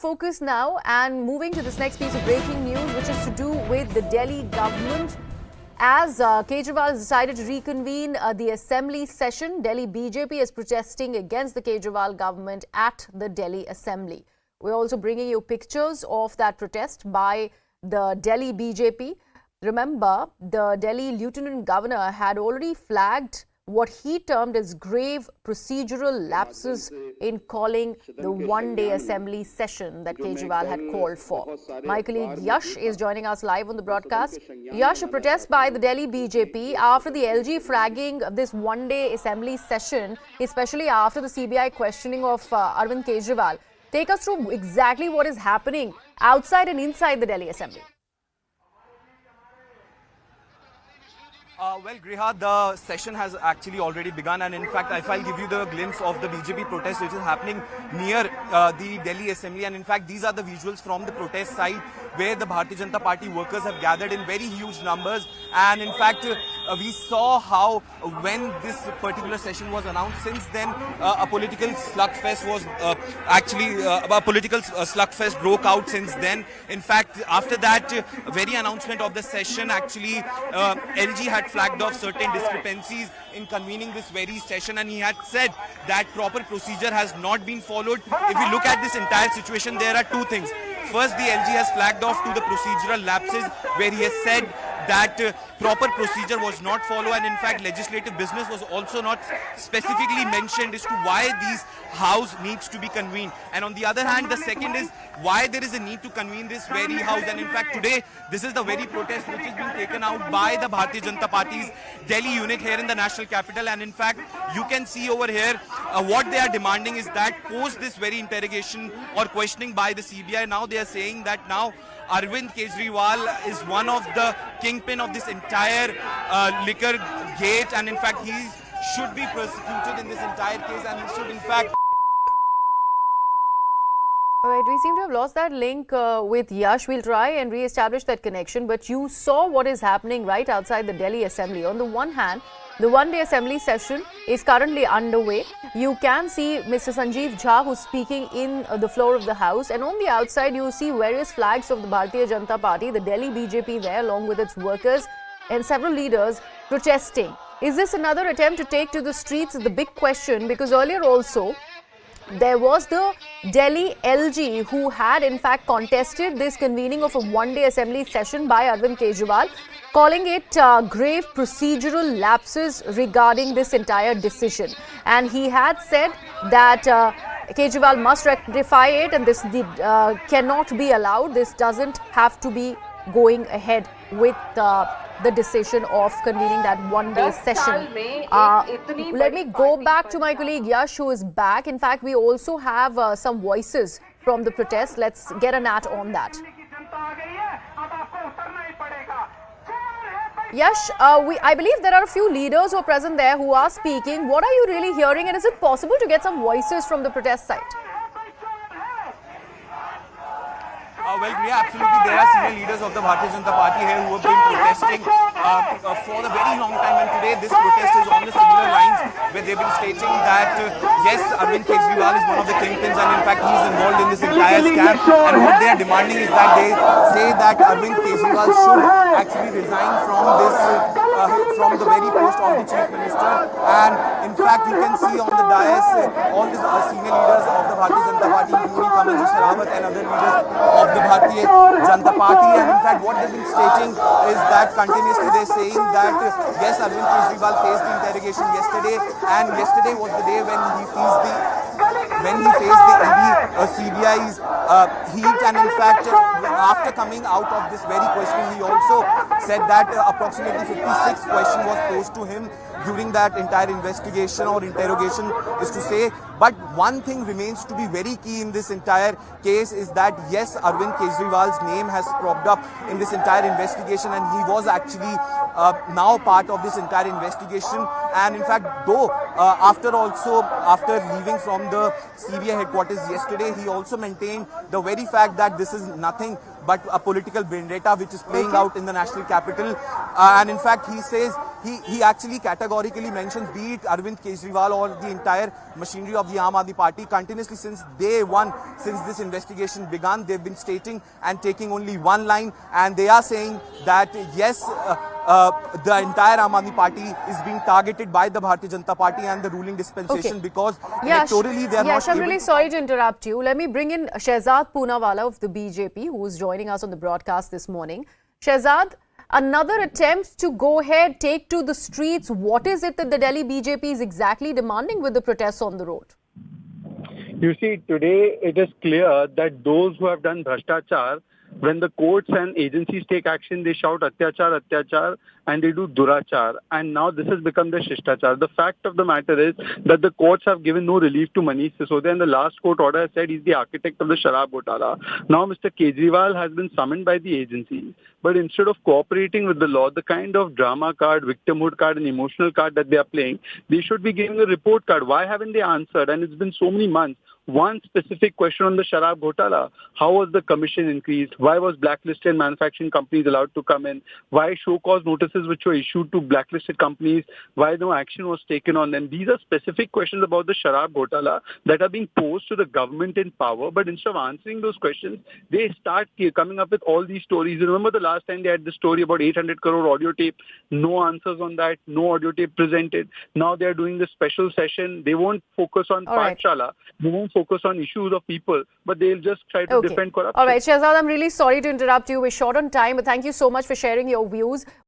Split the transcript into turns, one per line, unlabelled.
Focus now and moving to this next piece of breaking news, which is to do with the Delhi government. As Kejriwal has decided to reconvene the assembly session, Delhi BJP is protesting against the Kejriwal government at the Delhi assembly. We're also bringing you pictures of that protest by the Delhi BJP. Remember, the Delhi Lieutenant Governor had already flagged what he termed as grave procedural lapses in calling the one-day assembly session that Kejriwal had called for. My colleague Yash is joining us live on the broadcast. Yash, a protest by the Delhi BJP after the LG flagging this one-day assembly session, especially after the CBI questioning of Arvind Kejriwal. Take us through exactly what is happening outside and inside the Delhi assembly.
Well, Griha, the session has actually already begun, and in fact, if I'll give you the glimpse of the BJP protest which is happening near the Delhi assembly, and in fact, these are the visuals from the protest site where the Bharatiya Janata Party workers have gathered in very huge numbers, and in fact, we saw how when this particular session was announced, since then a political slugfest was a political slugfest broke out since then. In fact, after that very announcement of the session, actually LG had flagged off certain discrepancies in convening this very session, and he had said that proper procedure has not been followed. If we look at this entire situation, there are two things. First, the LG has flagged off to the procedural lapses, where he has said that proper procedure was not followed, and in fact legislative business was also not specifically mentioned as to why these house needs to be convened. And on the other hand, the second is why there is a need to convene this very house, and in fact today this is the very protest which is being taken out by the Bharatiya Janata Party's Delhi unit here in the national capital. And in fact you can see over here what they are demanding is that post this very interrogation or questioning by the CBI, now they are saying that now Arvind Kejriwal is one of the kingpin of this entire liquor gate, and in fact he should be prosecuted in this entire case, and he should in fact...
All right, we seem to have lost that link with Yash. We'll try and re-establish that connection, but you saw what is happening right outside the Delhi assembly. On the one hand, the one-day assembly session is currently underway. You can see Mr. Sanjeev Jha, who's speaking in the floor of the house, and on the outside you see various flags of the Bharatiya Janata Party, the Delhi BJP there, along with its workers and several leaders protesting. Is this another attempt to take to the streets? Is the big question, because earlier also there was the Delhi LG who had in fact contested this convening of a one-day assembly session by Arvind Kejriwal, calling it grave procedural lapses regarding this entire decision. And he had said that Kejriwal must rectify it, and this cannot be allowed. This doesn't have to be going ahead with the decision of convening that one-day session. Let me go back to my colleague Yash, who is back. In fact, we also have some voices from the protest. Let's get a nat on that. Yash, I believe there are a few leaders who are present there who are speaking. What are you really hearing, and is it possible to get some voices from the protest site?
Well, yeah, absolutely. There are senior leaders of the Bharatiya Janata Party here who have been protesting for a very long time, and today this protest is on the similar lines, where they've been stating that yes, Arvind Kejriwal is one of the kingpins, and in fact he is involved in this entire scam. And what they are demanding is that they say that Arvind Kejriwal should actually resign from this, from the very post of the Chief Minister. And in fact, you can see on the dais all these senior leaders of the Bharatiya Janata Party, including Kamalji Saravat and other leaders of the Bharatiya Janata Party. And in fact, what they've been stating is that continuously they're saying that yes, Arvind Kejriwal faced the interrogation yesterday, and yesterday was the day when he faced the ED CBI's heat. And in fact, after coming out of this very question, he also said that approximately 56 questions was posed to him during that entire investigation or interrogation, is to say. But one thing remains to be very key in this entire case is that yes, Arvind Kejriwal's name has cropped up in this entire investigation, and he was actually now part of this entire investigation. And in fact, though after leaving from the CBI headquarters yesterday, he also maintained the very fact that this is nothing but a political vendetta which is playing out in the national capital. And in fact, he says he actually categorically mentions, be it Arvind Kejriwal or the entire machinery of the Aam Aadmi Party, continuously since day one, since this investigation began, they've been stating and taking only one line, and they are saying that yes, the entire Aam Aadmi Party is being targeted by the Bharatiya Janata Party and the ruling dispensation because electorally they are not
I'm
able
really sorry to interrupt you. Let me bring in Shehzad Poonawala of the BJP, who is joining us on the broadcast this morning. Shehzad, another attempt to go ahead, take to the streets. What is it that the Delhi BJP is exactly demanding with the protests on the road?
You see, today it is clear that those who have done bhashtachar, when the courts and agencies take action, they shout atyachar, atyachar, and they do durachar. And now this has become the shishtachar. The fact of the matter is that the courts have given no relief to Manish Sisodia, and the last court order has said he's the architect of the Sharab Ghotala. Now Mr. Kejriwal has been summoned by the agencies. But instead of cooperating with the law, the kind of drama card, victimhood card, and emotional card that they are playing, they should be giving a report card. Why haven't they answered? And it's been so many months. One specific question on the Sharab Ghotala. How was the commission increased? Why was blacklisted manufacturing companies allowed to come in? Why show cause notices which were issued to blacklisted companies? Why no action was taken on them? These are specific questions about the Sharab Ghotala that are being posed to the government in power. But instead of answering those questions, they start coming up with all these stories. You remember the last time they had the story about 800 crore audio tape? No answers on that. No audio tape presented. Now they are doing this special session. They won't focus on Pathshala. They won't focus on issues of people, but they'll just try to defend corruption.
All right, Shehzad, I'm really sorry to interrupt you. We're short on time, but thank you so much for sharing your views.